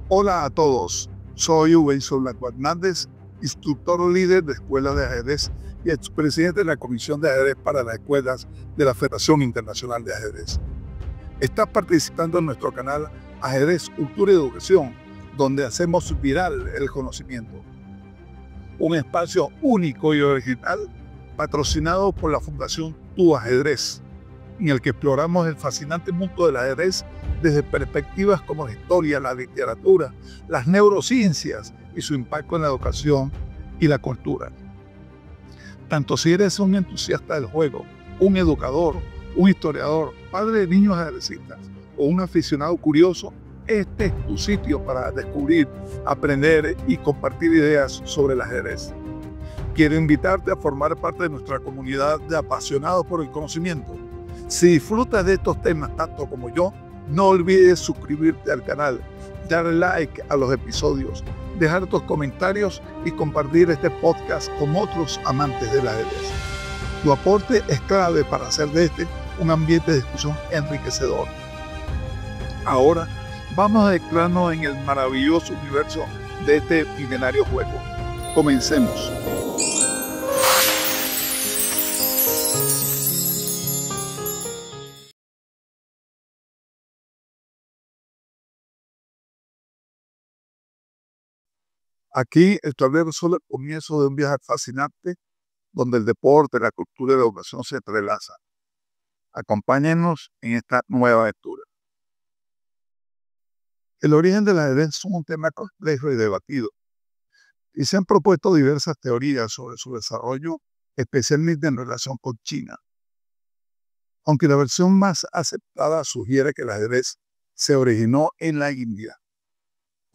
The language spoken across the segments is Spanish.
Hola a todos, soy Ubenzo Blanco Hernández, instructor líder de escuelas de ajedrez y expresidente de la Comisión de Ajedrez para las Escuelas de la Federación Internacional de Ajedrez. Estás participando en nuestro canal Ajedrez, Cultura y Educación, donde hacemos viral el conocimiento. Un espacio único y original patrocinado por la Fundación Tu Ajedrez, en el que exploramos el fascinante mundo del ajedrez desde perspectivas como la historia, la literatura, las neurociencias y su impacto en la educación y la cultura. Tanto si eres un entusiasta del juego, un educador, un historiador, padre de niños ajedrecistas o un aficionado curioso, este es tu sitio para descubrir, aprender y compartir ideas sobre el ajedrez. Quiero invitarte a formar parte de nuestra comunidad de apasionados por el conocimiento. Si disfrutas de estos temas tanto como yo, no olvides suscribirte al canal, darle like a los episodios, dejar tus comentarios y compartir este podcast con otros amantes del ajedrez. Tu aporte es clave para hacer de este un ambiente de discusión enriquecedor. Ahora vamos a adentrarnos en el maravilloso universo de este milenario juego. Comencemos. Aquí el tablero es solo el comienzo de un viaje fascinante donde el deporte, la cultura y la educación se entrelazan. Acompáñennos en esta nueva aventura. El origen del ajedrez es un tema complejo y debatido, y se han propuesto diversas teorías sobre su desarrollo, especialmente en relación con China. Aunque la versión más aceptada sugiere que el ajedrez se originó en la India,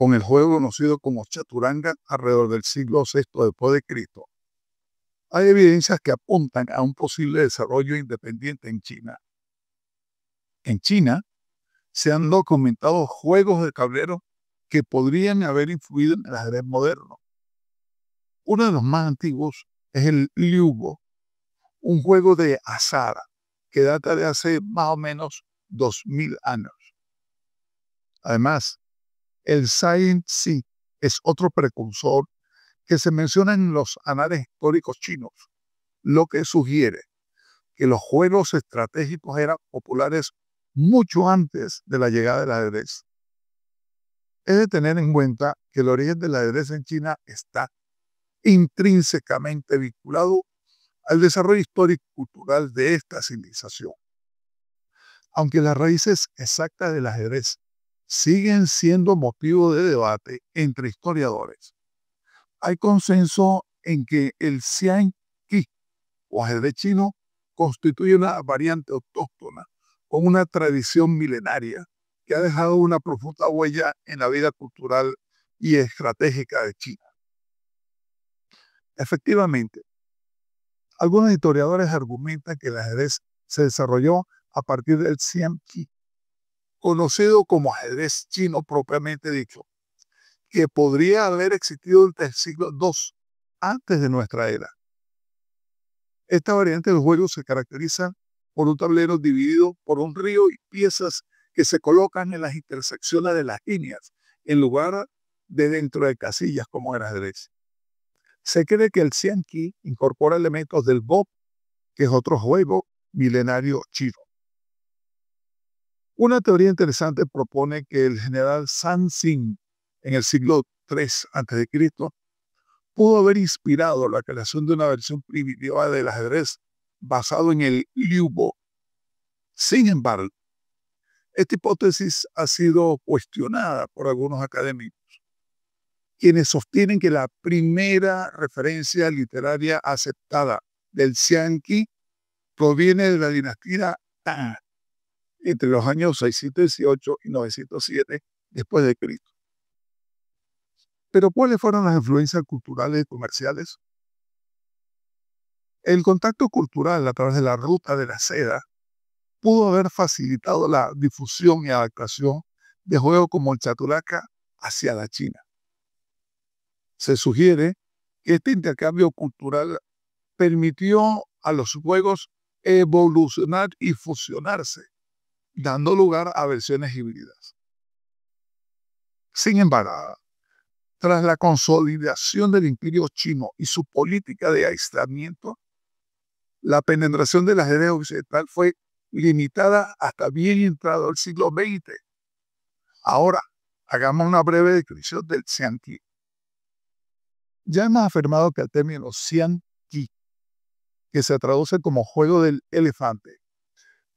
con el juego conocido como chaturanga alrededor del siglo VI después de Cristo. Hay evidencias que apuntan a un posible desarrollo independiente en China. En China se han documentado juegos de tablero que podrían haber influido en el ajedrez moderno. Uno de los más antiguos es el liubo, un juego de azar que data de hace más o menos 2000 años. Además, el Zhai-Zi es otro precursor que se menciona en los anales históricos chinos, lo que sugiere que los juegos estratégicos eran populares mucho antes de la llegada del ajedrez. Es de tener en cuenta que el origen del ajedrez en China está intrínsecamente vinculado al desarrollo histórico y cultural de esta civilización. Aunque las raíces exactas del ajedrez siguen siendo motivo de debate entre historiadores, hay consenso en que el Xiangqi o ajedrez chino constituye una variante autóctona con una tradición milenaria que ha dejado una profunda huella en la vida cultural y estratégica de China. Efectivamente, algunos historiadores argumentan que el ajedrez se desarrolló a partir del Xiangqi, conocido como ajedrez chino propiamente dicho, que podría haber existido desde el siglo II antes de nuestra era. Esta variante del juego se caracteriza por un tablero dividido por un río y piezas que se colocan en las intersecciones de las líneas, en lugar de dentro de casillas como el ajedrez. Se cree que el Xiangqi incorpora elementos del Go, que es otro juego milenario chino. Una teoría interesante propone que el general San Xing, en el siglo III a.C., pudo haber inspirado la creación de una versión primitiva del ajedrez basado en el liubo. Sin embargo, esta hipótesis ha sido cuestionada por algunos académicos, quienes sostienen que la primera referencia literaria aceptada del Xiangqi proviene de la dinastía Tang, entre los años 618 y 907 después de Cristo. Pero ¿cuáles fueron las influencias culturales y comerciales? El contacto cultural a través de la ruta de la seda pudo haber facilitado la difusión y adaptación de juegos como el chaturanga hacia la China. Se sugiere que este intercambio cultural permitió a los juegos evolucionar y fusionarse, dando lugar a versiones híbridas. Sin embargo, tras la consolidación del Imperio chino y su política de aislamiento, la penetración del ajedrez occidental fue limitada hasta bien entrado el siglo XX. Ahora, hagamos una breve descripción del Xiangqi. Ya hemos afirmado que el término Xiangqi, que se traduce como juego del elefante,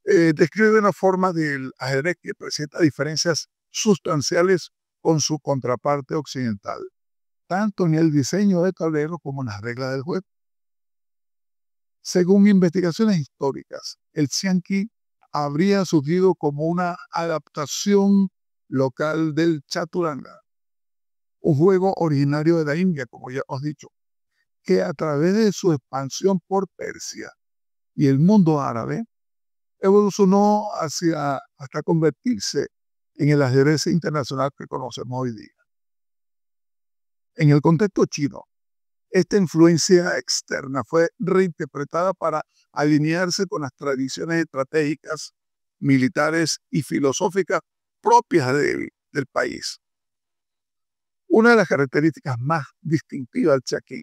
describe una forma del ajedrez que presenta diferencias sustanciales con su contraparte occidental, tanto en el diseño del tablero como en las reglas del juego. Según investigaciones históricas, el Xiangqi habría surgido como una adaptación local del Chaturanga, un juego originario de la India, como ya os he dicho, que a través de su expansión por Persia y el mundo árabe, evolucionó hasta convertirse en el ajedrez internacional que conocemos hoy día. En el contexto chino, esta influencia externa fue reinterpretada para alinearse con las tradiciones estratégicas, militares y filosóficas propias del país. Una de las características más distintivas del Xiangqi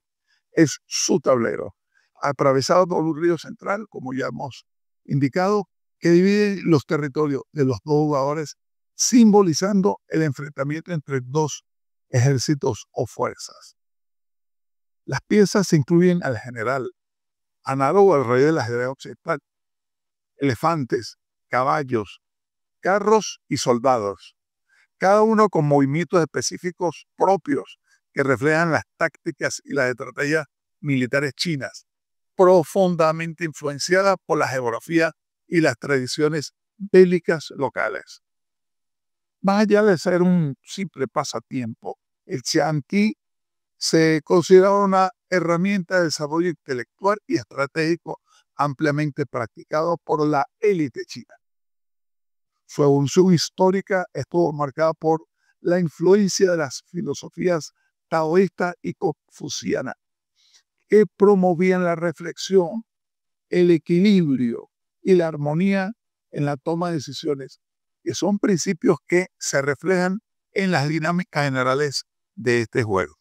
es su tablero, atravesado por un río central, como ya hemos indicado, que divide los territorios de los dos jugadores, simbolizando el enfrentamiento entre dos ejércitos o fuerzas. Las piezas incluyen al general, análogo al rey del ajedrez occidental, elefantes, caballos, carros y soldados, cada uno con movimientos específicos propios que reflejan las tácticas y las estrategias militares chinas, profundamente influenciadas por la geografía y las tradiciones bélicas locales. Más allá de ser un simple pasatiempo, el Xiangqi se considera una herramienta de desarrollo intelectual y estratégico ampliamente practicado por la élite china. Su evolución histórica estuvo marcada por la influencia de las filosofías taoísta y confuciana, que promovían la reflexión, el equilibrio y la armonía en la toma de decisiones, que son principios que se reflejan en las dinámicas generales de este juego.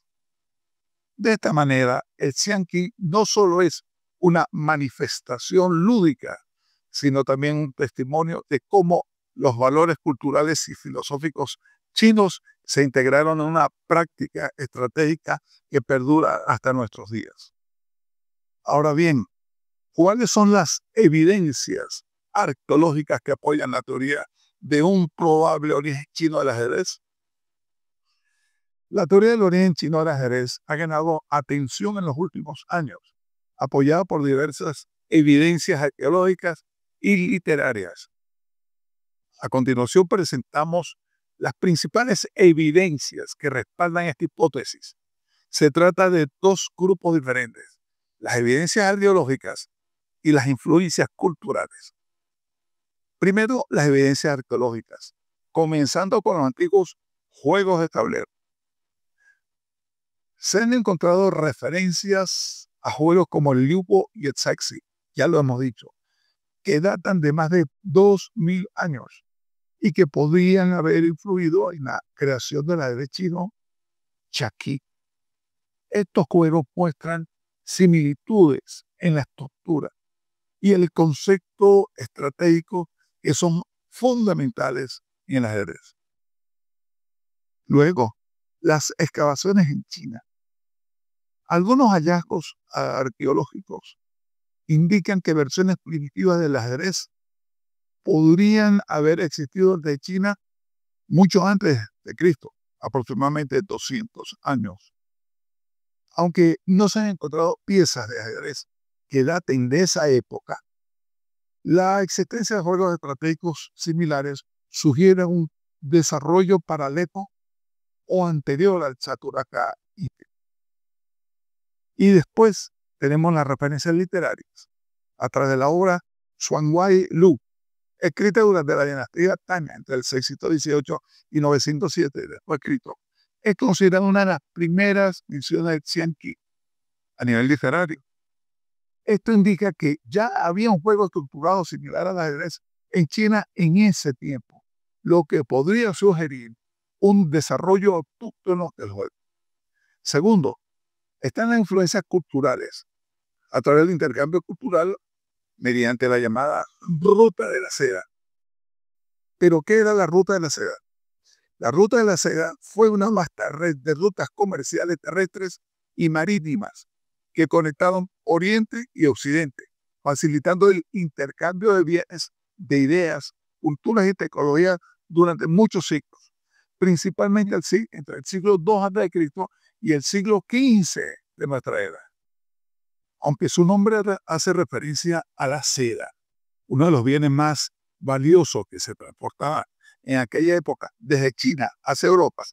De esta manera, el Xiangqi no solo es una manifestación lúdica, sino también un testimonio de cómo los valores culturales y filosóficos chinos se integraron en una práctica estratégica que perdura hasta nuestros días. Ahora bien, ¿cuáles son las evidencias arqueológicas que apoyan la teoría de un probable origen chino del ajedrez? La teoría del origen chino del ajedrez ha ganado atención en los últimos años, apoyada por diversas evidencias arqueológicas y literarias. A continuación presentamos las principales evidencias que respaldan esta hipótesis. Se trata de dos grupos diferentes: las evidencias arqueológicas y las influencias culturales. Primero, las evidencias arqueológicas, comenzando con los antiguos juegos de tablero. Se han encontrado referencias a juegos como el Liupo y el Saixi, ya lo hemos dicho, que datan de más de 2000 años y que podrían haber influido en la creación del ajedrez chino Xiangqi. Estos juegos muestran similitudes en la estructura y el concepto estratégico que son fundamentales en el ajedrez. Luego, las excavaciones en China. Algunos hallazgos arqueológicos indican que versiones primitivas del ajedrez podrían haber existido desde China mucho antes de Cristo, aproximadamente 200 años. Aunque no se han encontrado piezas de ajedrez que daten de esa época, la existencia de juegos estratégicos similares sugiere un desarrollo paralelo o anterior al Chaturanga. Y después tenemos las referencias literarias a través de la obra Xuanwei Lu, escrita durante la dinastía Tang entre el 618 y 907, después escrito. Es considerada una de las primeras visiones del Xiangqi a nivel literario. Esto indica que ya había un juego estructurado similar al ajedrez en China en ese tiempo, lo que podría sugerir un desarrollo autóctono del juego. Segundo, están las influencias culturales a través del intercambio cultural mediante la llamada ruta de la seda. ¿Pero qué era la ruta de la seda? La ruta de la seda fue una vasta red de rutas comerciales terrestres y marítimas que conectaron Oriente y Occidente, facilitando el intercambio de bienes, de ideas, culturas y tecnologías durante muchos siglos, principalmente entre el siglo II a.C. y el siglo XV de nuestra era. Aunque su nombre hace referencia a la seda, uno de los bienes más valiosos que se transportaba en aquella época desde China hacia Europa,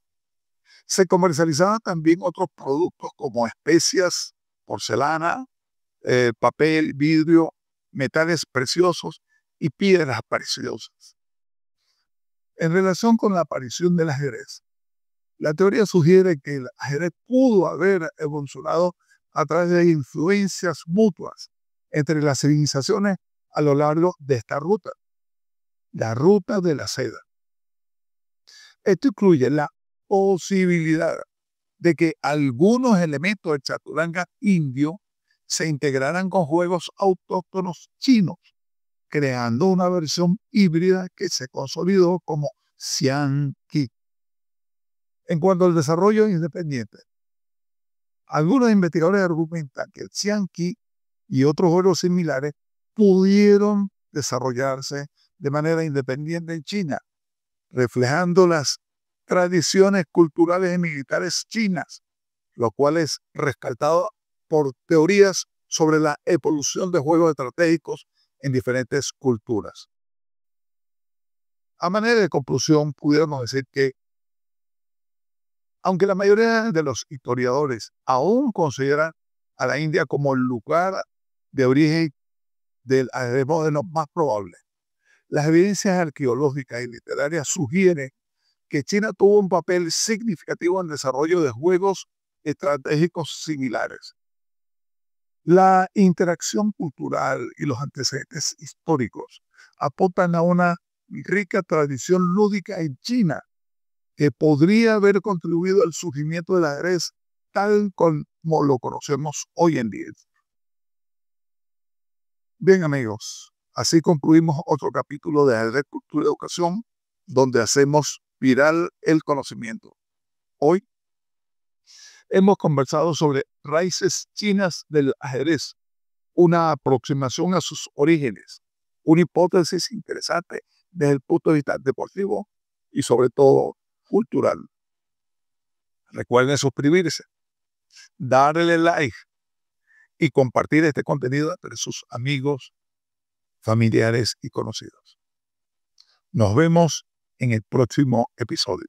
se comercializaban también otros productos como especias, porcelana, papel, vidrio, metales preciosos y piedras preciosas. En relación con la aparición del ajedrez, la teoría sugiere que el ajedrez pudo haber evolucionado a través de influencias mutuas entre las civilizaciones a lo largo de esta ruta, la ruta de la seda. Esto incluye la posibilidad de que algunos elementos del chaturanga indio se integraran con juegos autóctonos chinos, creando una versión híbrida que se consolidó como Xiangqi. En cuanto al desarrollo independiente, algunos investigadores argumentan que el Xiangqi y otros juegos similares pudieron desarrollarse de manera independiente en China, reflejando las tradiciones culturales y militares chinas, lo cual es rescatado por teorías sobre la evolución de juegos estratégicos en diferentes culturas. A manera de conclusión, pudiéramos decir que, aunque la mayoría de los historiadores aún consideran a la India como el lugar de origen del ajedrez moderno más probable, las evidencias arqueológicas y literarias sugieren que China tuvo un papel significativo en el desarrollo de juegos estratégicos similares. La interacción cultural y los antecedentes históricos apuntan a una rica tradición lúdica en China que podría haber contribuido al surgimiento del ajedrez tal como lo conocemos hoy en día. Bien, amigos, así concluimos otro capítulo de Ajedrez, Cultura y Educación, donde hacemos viral el conocimiento. Hoy hemos conversado sobre raíces chinas del ajedrez, una aproximación a sus orígenes, una hipótesis interesante desde el punto de vista deportivo y sobre todo cultural. Recuerden suscribirse, darle like y compartir este contenido entre sus amigos, familiares y conocidos. Nos vemos en el próximo episodio.